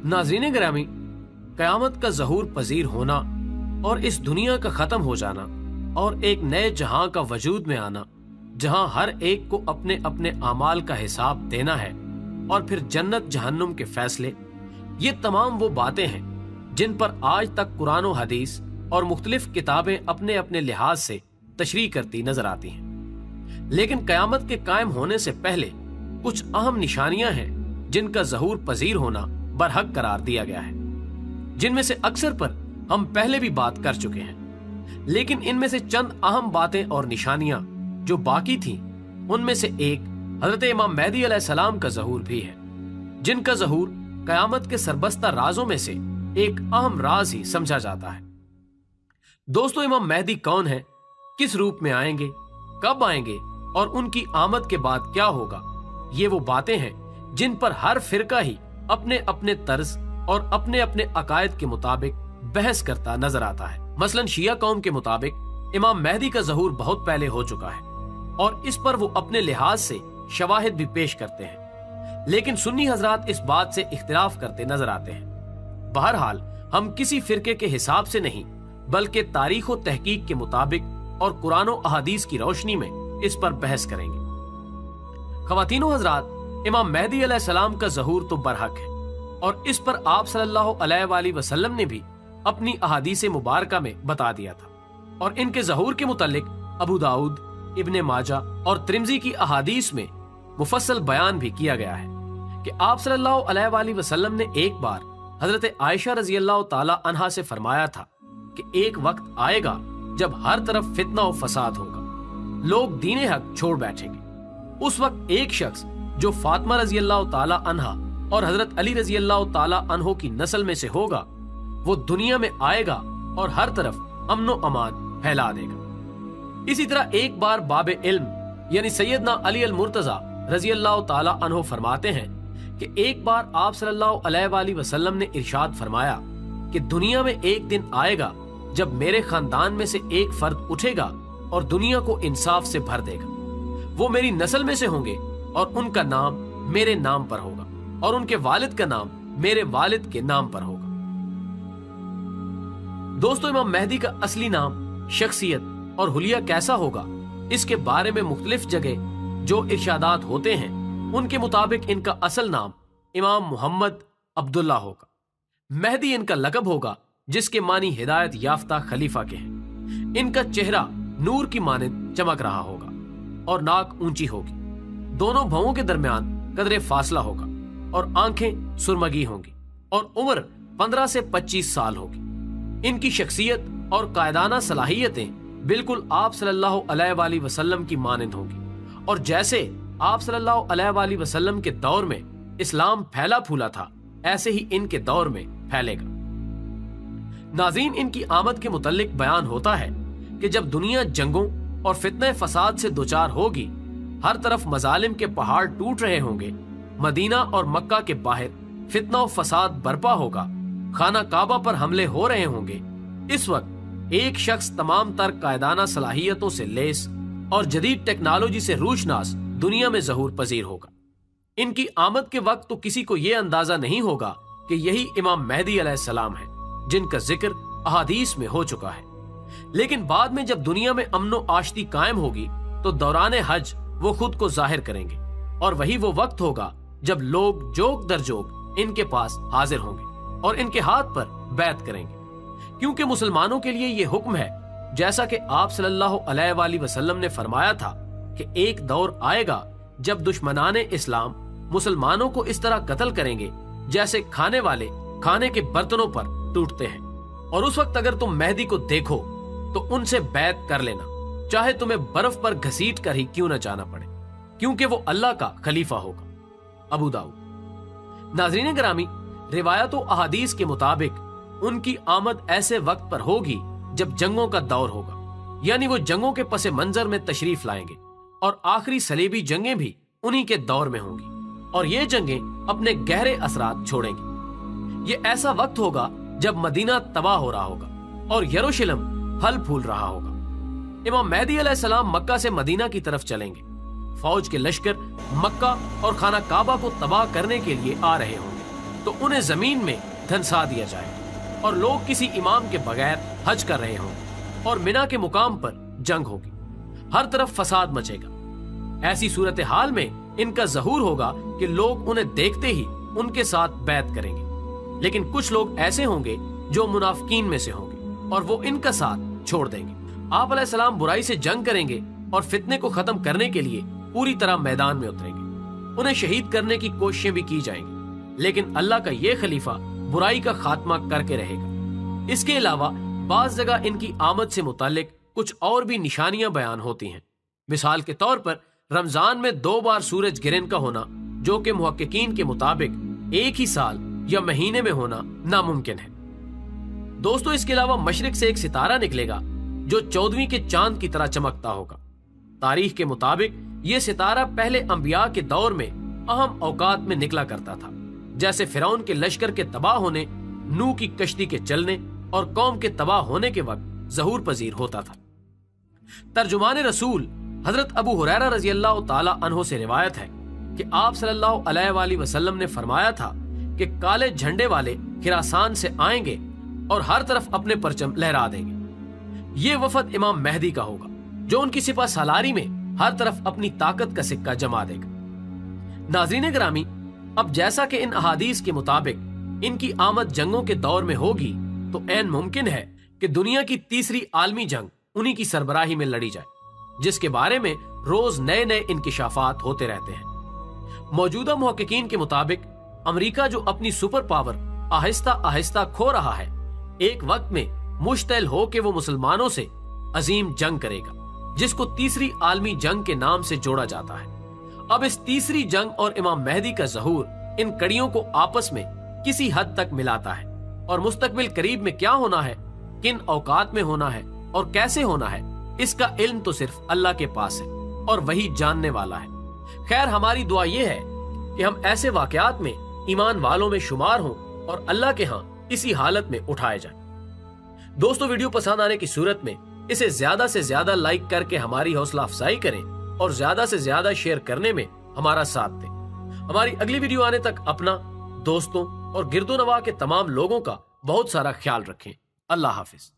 नाज़रीन गिरामी, क़यामत का ज़हूर पजीर होना और इस दुनिया का ख़त्म हो जाना और एक नए जहां का वजूद में आना, जहां हर एक को अपने अपने आमाल का हिसाब देना है और फिर जन्नत जहन्नुम के फैसले, ये तमाम वो बातें हैं जिन पर आज तक कुरान और हदीस और मुख्तलिफ किताबें अपने अपने लिहाज से तशरीह करती नजर आती हैं। लेकिन क़यामत के कायम होने से पहले कुछ अहम निशानियां हैं जिनका ज़हूर पजीर होना बरहक करार दिया गया है, जिनमें से अक्सर पर हम पहले भी बात कर चुके हैं। लेकिन इनमें से चंद अहम बातें और निशानियां जो बाकी थीं, उनमें से एक हजरत इमाम मेहदी अलैहिस्सलाम का ज़हूर भी है, जिनका ज़हूर क़यामत के सरबस्ता राजों में से एक अहम राज ही समझा जाता है। दोस्तों, इमाम मेहदी कौन है, किस रूप में आएंगे, कब आएंगे और उनकी आमद के बाद क्या होगा, ये वो बातें हैं जिन पर हर फिरका ही अपने अपने तर्ज और अपने अपने अकायद के मुताबिक बहस करता नजर आता है। मसलन शिया कौम के मुताबिक इमाम मेहदी का ज़हूर बहुत पहले हो चुका है और इस पर वो अपने लिहाज से शवाहिद भी पेश करते हैं, लेकिन सुन्नी हजरात इस बात से इख्तिलाफ करते नजर आते हैं। बहरहाल हम किसी फिरके के हिसाब से नहीं बल्कि तारीख और तहकीक के मुताबिक और कुरान और अहादीस की रोशनी में इस पर बहस करेंगे। ख़वातीनो हजरात, इमाम मेहदी अलैहिस्सलाम का ज़हूर तो बरहक है और इस पर आप सल्लल्लाहु अलैहि वसल्लम ने भी अपनी अहादीस मुबारका में बता दिया था और इनके ज़हूर के मुतालिक अबू दाऊद, इब्ने माजा और तिरमिज़ी की अहादीस में मुफस्सल बयान भी किया गया है कि आप सल्लल्लाहु अलैहि वसल्लम ने एक बार हजरत आयशा रज़ियल्लाहु ताला अन्हा से फरमाया था कि एक वक्त आएगा जब हर तरफ फितना और फसाद होगा, लोग दीन हक छोड़ बैठेंगे। उस वक्त एक शख्स जो फातिमा रज़ियल्लाहु ताला अन्हा और हजरत अली रज़ियल्लाहु ताला अन्हो की नस्ल में से होगा, वो दुनिया में आएगा और हर तरफ अमन व अमान फैला देगा। इसी तरह एक बार बाब इल्म यानी सैयदना अली अल मुर्तजा रज़ियल्लाहु ताला अन्हो फरमाते हैं कि एक बार आप सल्लल्लाहु अलैहि वसल्लम ने इरशाद फरमाया कि दुनिया में एक दिन आएगा जब मेरे खानदान में से एक फर्द उठेगा और दुनिया को इंसाफ से भर देगा। वो मेरी नस्ल में से होंगे और उनका नाम मेरे नाम पर होगा और उनके वालिद का नाम मेरे वालिद के नाम पर होगा। दोस्तों, इमाम मेहदी का असली नाम, शख्सियत और हुलिया कैसा होगा, इसके बारे में मुख्तलिफ जगह जो इरशादात होते हैं, उनके मुताबिक इनका असल नाम इमाम मुहम्मद अब्दुल्ला होगा। मेहदी इनका लक़ब होगा जिसके मानी हिदायत याफ्ता खलीफा के हैं। इनका चेहरा नूर की मानिंद चमक रहा होगा और नाक ऊंची होगी, दोनों भौं के दरमियान कदरे फासला होगा और आंखें सुरमगी होंगी और उम्र 15 से 25 साल होगी। इनकी शख्सियत और कायदाना सलाहियतें बिल्कुल आप सल्लल्लाहु अलैहि वसल्लम की मानिंद होंगी और जैसे आप सल्लल्लाहु अलैहि वसल्लम के दौर में इस्लाम फैला फूला था, ऐसे ही इनके दौर में फैलेगा। नाज़रीन, इनकी आमद के मुतल्लिक बयान होता है कि जब दुनिया जंगों और फितने फसाद से दोचार होगी, हर तरफ मजालिम के पहाड़ टूट रहे होंगे, मदीना और मक्का के बाहर फितना और फसाद बर्पा होगा, खाना काबा पर हमले हो रहे होंगे, इस वक्त एक शख्स तमाम तर कायदाना सलाहियतों से लेस और जदीद टेक्नोलॉजी से रूशनास दुनिया में ज़हूर पजीर होगा। इनकी आमद के वक्त तो किसी को यह अंदाजा नहीं होगा कि यही इमाम मेहदी अलैहिस्सलाम है जिनका जिक्र अहादीस में हो चुका है। लेकिन बाद में जब दुनिया में अमनो आश्ती कायम होगी तो दौरान हज वो खुद को जाहिर करेंगे और वही वो वक्त होगा जब लोग जोग दर जोग इनके पास हाजिर होंगे और इनके हाथ पर बैत करेंगे, क्योंकि मुसलमानों के लिए ये हुक्म है, जैसा कि आप सल्लल्लाहु अलैहि वसल्लम ने फरमाया था कि एक दौर आएगा जब दुश्मनाने इस्लाम मुसलमानों को इस तरह कत्ल करेंगे जैसे खाने वाले खाने के बर्तनों पर टूटते हैं, और उस वक्त अगर तुम मेहदी को देखो तो उनसे बैत कर लेना, चाहे तुम्हें बर्फ पर घसीट कर ही क्यों न जाना पड़े, क्योंकि वो अल्लाह का खलीफा होगा। अबू दाऊद। नाज़रीन गिरामी, रिवायत और अहादीस के मुताबिक उनकी आमद ऐसे वक्त पर होगी जब जंगों का दौर होगा, यानी वो जंगों के पसे मंजर में तशरीफ लाएंगे और आखिरी सलीबी जंगें भी उन्हीं के दौर में होंगी और ये जंगें अपने गहरे असरात छोड़ेंगी। ये ऐसा वक्त होगा जब मदीना तबाह हो रहा होगा और यरूशलेम फल फूल रहा होगा। इमाम मेहदी अलैहिस्सलाम मक्का से मदीना की तरफ चलेंगे। फौज के लश्कर मक्का और खाना काबा को तबाह करने के लिए आ रहे होंगे, तो उन्हें जमीन में धंसा दिया जाए और लोग किसी इमाम के बगैर हज कर रहे हों और मिना के मुकाम पर जंग होगी, हर तरफ फसाद मचेगा। ऐसी सूरत हाल में इनका ज़हूर होगा कि लोग उन्हें देखते ही उनके साथ बैत करेंगे, लेकिन कुछ लोग ऐसे होंगे जो मुनाफिकीन में से होंगे और वो इनका साथ छोड़ देंगे। आप अलैहिस्सलाम बुराई से जंग करेंगे और फितने को खत्म करने के लिए पूरी तरह मैदान में उतरेंगे। उन्हें शहीद करने की कोशिशें भी की जाएंगी, लेकिन अल्लाह का ये खलीफा बुराई का खात्मा करके रहेगा। इसके अलावा बाज जगह इनकी आमद से मुतालिक कुछ और भी निशानियां बयान होती हैं। मिसाल के तौर पर रमजान में 2 बार सूरज गिरन का होना, जो कि मुहक्किकीन के मुताबिक एक ही साल या महीने में होना नामुमकिन है। दोस्तों, इसके अलावा मशरिक से एक सितारा निकलेगा जो 14वीं के चांद की तरह चमकता होगा। तारीख के मुताबिक ये सितारा पहले अंबिया के दौर में अहम औकात में निकला करता था, जैसे फिरौन के लश्कर के तबाह होने, नूह की कश्ती के चलने और कौम के तबाह होने के वक्त ज़हूर पजीर होता था। तर्जुमान रसूल हजरत अबू हुरैरा रज़ी अल्लाह ताला अन्हो से रिवायत है कि आप सल्लल्लाहु अलैहि वसल्लम ने फरमाया था कि काले झंडे वाले खिरासान से आएंगे और हर तरफ अपने परचम लहरा देंगे। ये वफद इमाम मेहदी का होगा, जो उनकी सिपा सालारी में हर तरफ अपनी ताकत का सिक्का जमा देगा। नाज़रीन गिरामी, अब जैसा कि इन अहादीस के मुताबिक इनकी आमद जंगों के दौर में होगी, तो ऐन मुमकिन है कि दुनिया की तीसरी आलमी जंग उन्हीं की सरबराही में लड़ी जाए, जिसके बारे में रोज नए नए इंकिशाफात होते रहते हैं। मौजूदा मुहक्किकीन के मुताबिक अमेरिका, जो अपनी सुपर पावर आहिस्ता आहिस्ता खो रहा है, एक वक्त में मुश्तइल हो के वो मुसलमानों से अजीम जंग करेगा, जिसको तीसरी आलमी जंग के नाम से जोड़ा जाता है। अब इस तीसरी जंग और इमाम मेहदी का ज़हूर इन कड़ियों को आपस में किसी हद तक मिलाता है, और मुस्तकबिल करीब में क्या होना है, किन औकात में होना है और कैसे होना है, इसका इल्म तो सिर्फ अल्लाह के पास है और वही जानने वाला है। खैर, हमारी दुआ यह है कि हम ऐसे वाकयात में ईमान वालों में शुमार हों और अल्लाह के यहाँ इसी हालत में उठाए जाएं। दोस्तों, वीडियो पसंद आने की सूरत में इसे ज्यादा से ज्यादा लाइक करके हमारी हौसला अफजाई करें और ज्यादा से ज्यादा शेयर करने में हमारा साथ दें। हमारी अगली वीडियो आने तक अपना, दोस्तों और गिरदो नवा के तमाम लोगों का बहुत सारा ख्याल रखें। अल्लाह हाफिज।